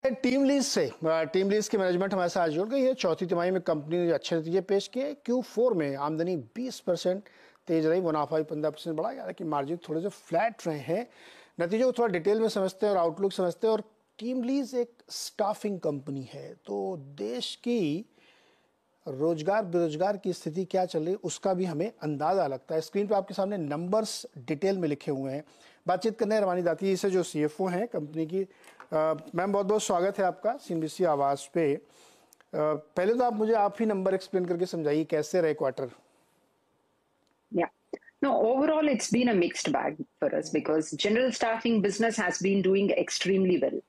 Team lease की management हमारे साथ जुड़ गई है। चौथी तिमाही में कंपनी ने अच्छे नतीजे पेश किए। Q4 में आमदनी 20% तेज रही, मुनाफा भी 15% बढ़ा, यानी कि मार्जिन थोड़े से फ्लैट रहे हैं। नतीजों को थोड़ा डिटेल में समझते हैं और आउटलुक समझते हैं। और टीम लीज एक स्टाफिंग कंपनी है, तो देश की रोजगार बेरोजगार की स्थिति क्या चल रही है उसका भी हमें अंदाजा लगता है। स्क्रीन पर आपके सामने नंबर्स डिटेल में लिखे हुए हैं। बातचीत करने रमानी दाती जी से, जो CFO हैं कंपनी की। मैम, बहुत बहुत स्वागत है आपका CNBC आवाज पे। पहले तो आप मुझे आप ही नंबर एक्सप्लेन करके समझाइए कैसे रहे quarter. Yeah. No, overall, it's been a mixed bag for us because general staffing business has been doing extremely well.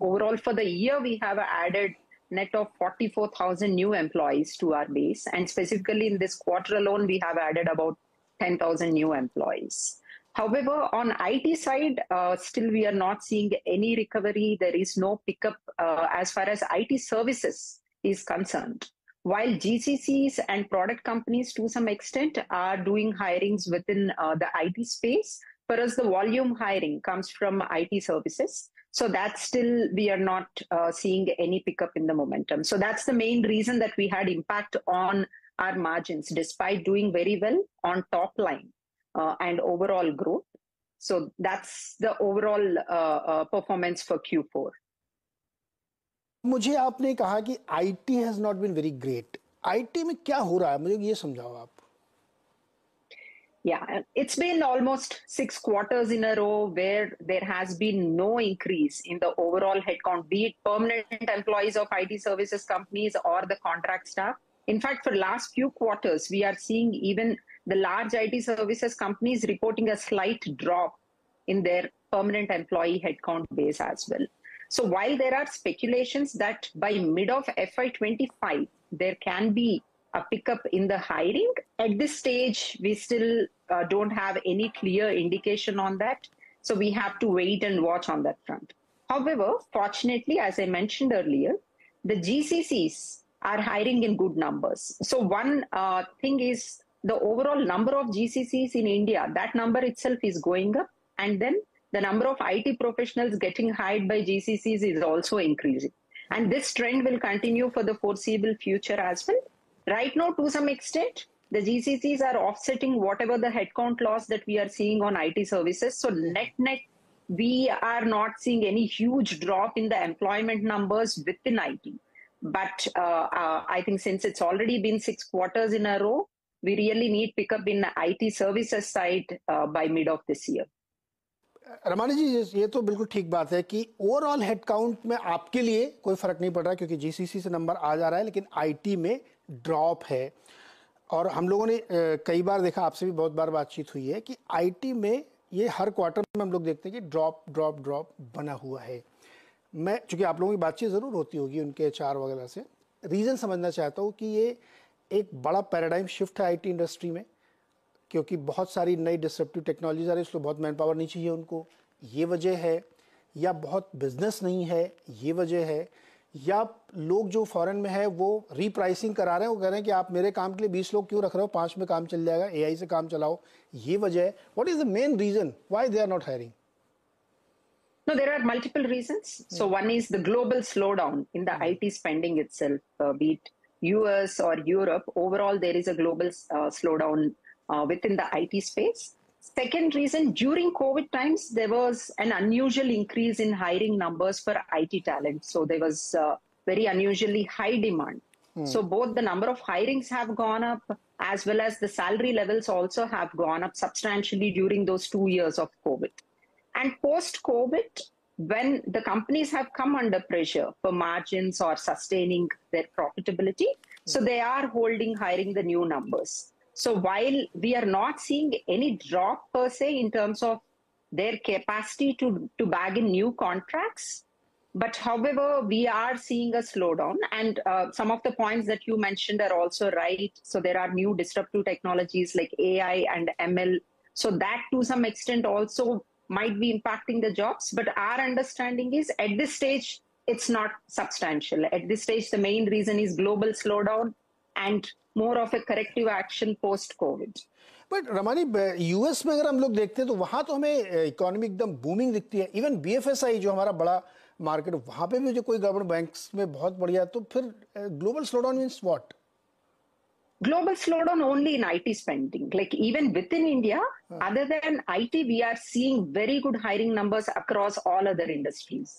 Overall, for the year, we have added net of 44,000 new employees to our base. And specifically in this quarter alone, we have added about 10,000 new employees. However, on IT side, still we are not seeing any recovery. There is no pickup as far as IT services is concerned. While GCCs and product companies to some extent are doing hirings within the IT space, for us the volume hiring comes from IT services. So that still we are not seeing any pickup in the momentum. So that's the main reason that we had impact on our margins despite doing very well on top line and overall growth. So that's the overall performance for Q4. मुझे आपने कहा कि IT has not been very great. IT में क्या हो रहा है, मुझे ये समझाओ आप। Yeah, it's been almost 6 quarters in a row where there has been no increase in the overall headcount, be it permanent employees of IT services companies or the contract staff. In fact, for last few quarters, we are seeing even the large IT services companies reporting a slight drop in their permanent employee headcount base as well. So while there are speculations that by mid of FY25, there can be a pickup in the hiring, at this stage, we still don't have any clear indication on that. So we have to wait and watch on that front. However, fortunately, as I mentioned earlier, the GCCs are hiring in good numbers. So one thing is the overall number of GCCs in India, that number itself is going up. And then the number of IT professionals getting hired by GCCs is also increasing. And this trend will continue for the foreseeable future as well. Right now, to some extent, the GCCs are offsetting whatever the headcount loss that we are seeing on IT services. So net, we are not seeing any huge drop in the employment numbers within IT. But I think since it's already been 6 quarters in a row, we really need pickup in the IT services side by mid of this year. Ramani जी, ये तो बिल्कुल ठीक बात है कि overall headcount में आपके लिए कोई फर्क नहीं पड़ रहा क्योंकि GCC से नंबर आ जा रहा है, लेकिन IT में ड्रॉप है। और हम लोगों ने कई बार देखा, आपसे भी बहुत बार बातचीत हुई है कि IT में ये हर क्वार्टर में हम लोग देखते हैं कि ड्रॉप बना हुआ है। मैं, चूंकि आप लोगों की बातचीत ज़रूर होती होगी उनके HR वगैरह से, रीज़न समझना चाहता हूँ कि ये एक बड़ा पैराडाइम शिफ्ट है IT इंडस्ट्री में, क्योंकि बहुत सारी नई डिसरप्टिव टेक्नोलॉजीज आ रही है, इसलिए बहुत मैन पावर नहीं चाहिए उनको, ये वजह है? या बहुत बिजनेस नहीं है, ये वजह है? या लोग जो फॉरेन में है वो रीप्राइसिंग करा रहे हैं, वो कह रहे हैं कि आप मेरे काम के लिए 20 लोग क्यों रख रहे हो, 5 में काम चल जाएगा, AI से काम चलाओ, ये वजह है? What is the main reason why they are not hiring? No, there are multiple reasons. So one is the global slowdown in the IT spending itself, be it US or Europe. Overall, there is a global slowdown within the IT space. Second reason, during COVID times, there was an unusual increase in hiring numbers for IT talent. So there was very unusually high demand. So both the number of hirings have gone up as well as the salary levels also have gone up substantially during those 2 years of COVID. And post-COVID, when the companies have come under pressure for margins or sustaining their profitability, so they are holding, hiring the new numbers. So while we are not seeing any drop per se in terms of their capacity to bag in new contracts, but however, we are seeing a slowdown. And some of the points that you mentioned are also right. So there are new disruptive technologies like AI and ML. So that to some extent also might be impacting the jobs. But our understanding is at this stage, it's not substantial. At this stage, the main reason is global slowdown and more of a corrective action post-COVID. But Ramani, US में अगर हम लोग देखते हैं तो वहाँ तो हमें इकोनॉमी एकदम बूमिंग दिखती है। इवन BFSI जो हमारा बड़ा मार्केट, वहां पे भी जो कोई गवर्नमेंट बैंक्स में बहुत बढ़िया, तो फिर global slowdown means what? Global slowdown only in IT spending. Like even within India, other than IT, we are seeing very good hiring numbers across all other industries,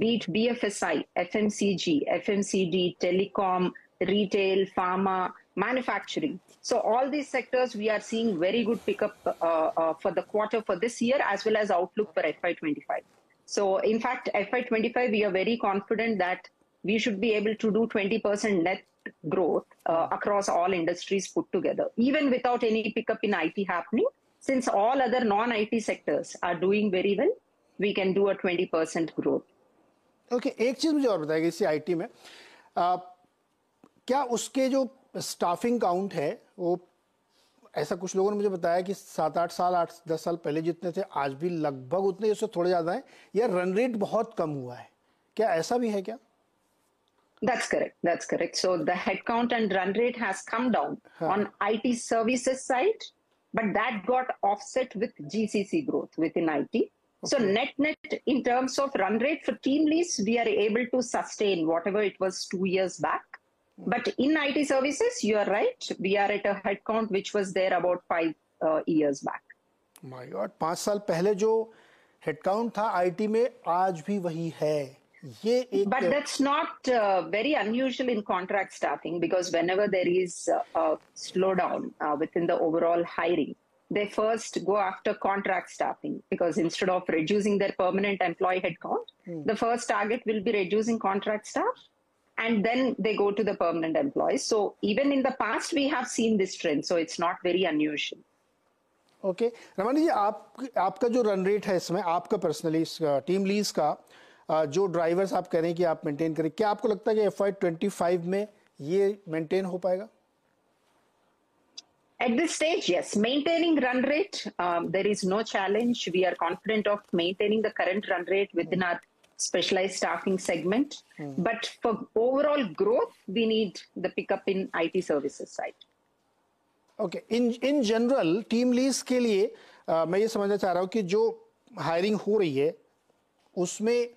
be it BFSI, FMCG, FMCD, telecom, retail, pharma, manufacturing. So all these sectors, we are seeing very good pickup for the quarter for this year as well as outlook for FY25. So in fact, FY25, we are very confident that we should be able to do 20% net growth across all industries put together, even without any pickup in IT happening. Since all other non-IT sectors are doing very well, we can do a 20% growth. Okay, एक चीज मुझे और बताइए इसी IT में, क्या उसके जो स्टाफिंग काउंट है वो, ऐसा कुछ लोगों ने मुझे बताया कि 7-8 साल 8-10 साल पहले जितने थे आज भी लगभग उतने, उससे थोड़े ज्यादा हैं, या रन रेट बहुत कम हुआ है, क्या ऐसा भी है क्या? That's correct. That's correct. So the headcount and run rate has come down on IT services side, but that got offset with GCC growth within IT. So net in terms of run rate for TeamLease, we are able to sustain whatever it was 2 years back. But in IT services, you are right. We are at a headcount which was there about 5 years back. My God, 5 साल पहले जो headcount था IT में आज भी वही है, ये एक. But that's not very unusual in contract staffing, because whenever there is a slowdown within the overall hiring, they first go after contract staffing, because instead of reducing their permanent employee headcount, the first target will be reducing contract staff, and then they go to the permanent employees. So even in the past, we have seen this trend, so it's not very unusual. Okay, Ramani ji, आपका जो run rate है इसमें, आपका personally team lease का जो drivers आप कह रहे हैं कि आप मेंटेन करें, क्या आपको लगता है कि FY25 में ये मेंटेन हो पाएगा? At this stage, yes. Maintaining run rate, there is no challenge. We are confident of maintaining the current run rate within our specialized staffing segment. But for overall growth, we need the pickup in IT services side. Okay, in general team lease के लिए मैं ये समझना चाह रहा हूँ कि जो हायरिंग हो रही है उसमें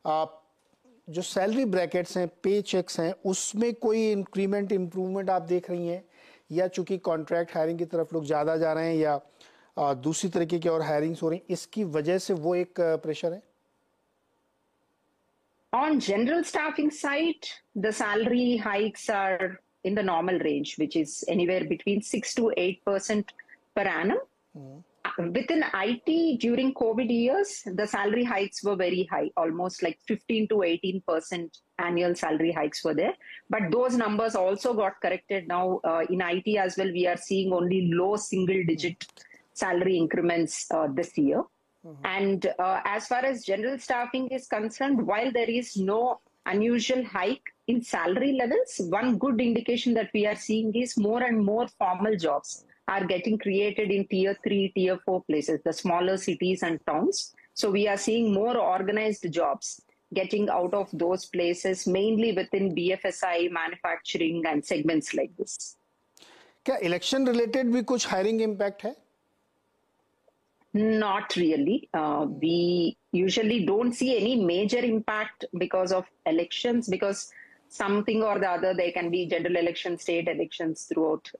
जो सैलरी ब्रैकेट्स हैं, पे चेक्स हैं, उसमें कोई इंक्रीमेंट इम्प्रूवमेंट आप देख रही हैं, या चूंकि कॉन्ट्रैक्ट हायरिंग की तरफ लोग ज़्यादा जा रहे हैं, या दूसरी तरीके की और हायरिंग्स हो रही हैं, इसकी वजह से वो एक प्रेशर है? On general staffing side, the salary hikes are in the normal range, which is anywhere between 6 to 8% per annum. Within IT, during COVID years, the salary hikes were very high, almost like 15 to 18% annual salary hikes were there. But those numbers also got corrected now. In IT as well, we are seeing only low single-digit salary increments this year. And as far as general staffing is concerned, while there is no unusual hike in salary levels, one good indication that we are seeing is more and more formal jobs are getting created in tier 3, tier 4 places, the smaller cities and towns. So we are seeing more organized jobs getting out of those places, mainly within BFSI, manufacturing and segments like this. क्या election related भी कुछ hiring impact है? Not really. We usually don't see any major impact because of elections, because something or the other, there can be general elections, state elections throughout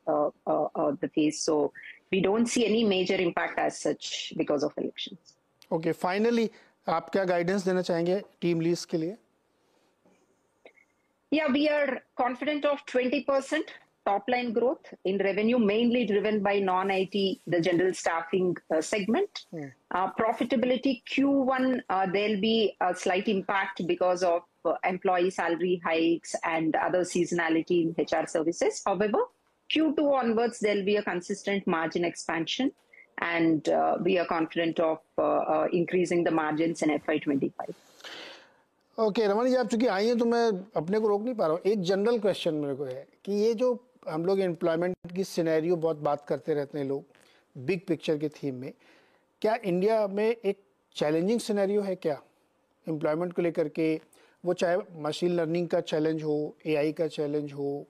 the phase. So we don't see any major impact as such because of elections. Okay, finally, आप क्या guidance देना चाहेंगे team lease के लिए? Yeah, we are confident of 20% top line growth in revenue, mainly driven by non-IT, the general staffing segment. Profitability Q1, there'll be a slight impact because of employee salary hikes and other seasonality in HR services. However, Q2 onwards, there'll be a consistent margin expansion, and we are confident of increasing the margins in FY25. Okay, Raman ji, आप चूंकि आई हैं तो मैं अपने को रोक नहीं पा रहा हूँ. एक जनरल क्वेश्चन मेरे को है कि ये जो हम लोग एम्प्लॉयमेंट की सिनेरियो बहुत बात करते रहते हैं लोग, बिग पिक्चर के थीम में, क्या इंडिया में एक चैलेंजिंग सिनेरियो है क्या एम्प्लॉयमेंट को लेकर के? वो चाहे मशीन लर्निंग का चैलेंज हो, एआई का चैलेंज हो,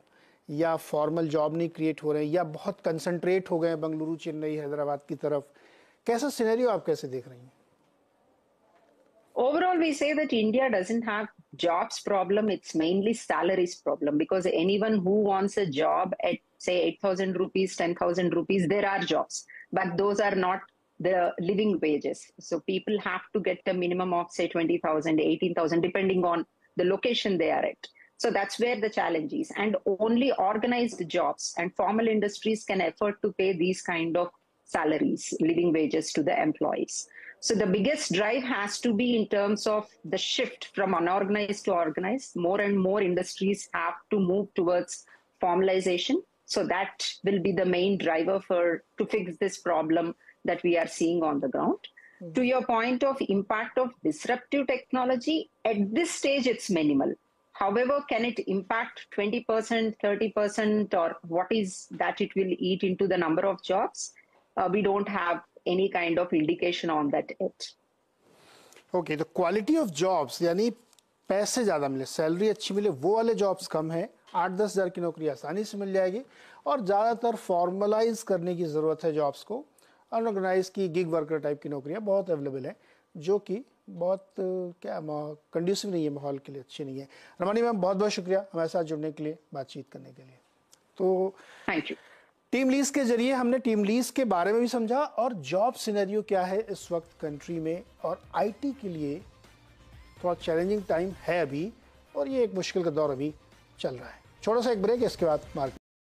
या फॉर्मल जॉब नहीं क्रिएट हो रहे हैं, या बहुत कंसंट्रेट हो गए हैं बेंगलुरु, चेन्नई, हैदराबाद की तरफ. कैसा सिनेरियो आप कैसे देख रही हैं? Overall, we say that India doesn't have jobs problem. It's mainly salaries problem, because anyone who wants a job at say 8,000 rupees, 10,000 rupees, there are jobs, but those are not the living wages. So people have to get a minimum of say 20,000, 18,000, depending on the location they are at. So that's where the challenge is. And only organized jobs and formal industries can afford to pay these kind of salaries, living wages to the employees. So the biggest drive has to be in terms of the shift from unorganized to organized. More and more industries have to move towards formalization. So that will be the main driver to fix this problem that we are seeing on the ground. To your point of impact of disruptive technology, at this stage, it's minimal. However, can it impact 20%, 30%, or what is that it will eat into the number of jobs? We don't have any kind of indication on that yet. Okay, तो quality of jobs यानी पैसे ज़्यादा मिले, salary अच्छी मिले, वो वाले jobs कम है। 8-10 हज़ार की नौकरी आसानी से मिल जाएगी और ज़्यादातर फॉर्मलाइज करने की ज़रूरत है जॉब्स को। अनऑर्गेनाइज की गिग वर्कर टाइप की नौकरियाँ बहुत अवेलेबल हैं, जो कि बहुत कंड्यूसिव नहीं है, माहौल के लिए अच्छी नहीं है। रमानी मैम, बहुत बहुत शुक्रिया हमारे साथ जुड़ने के लिए, बातचीत करने के लिए। तो थैंक यू। टीम लीज के जरिए हमने टीम लीज के बारे में भी समझा और जॉब सिनेरियो क्या है इस वक्त कंट्री में, और आईटी के लिए थोड़ा चैलेंजिंग टाइम है अभी, और ये एक मुश्किल का दौर अभी चल रहा है। छोटा सा एक ब्रेक, इसके बाद मार्केट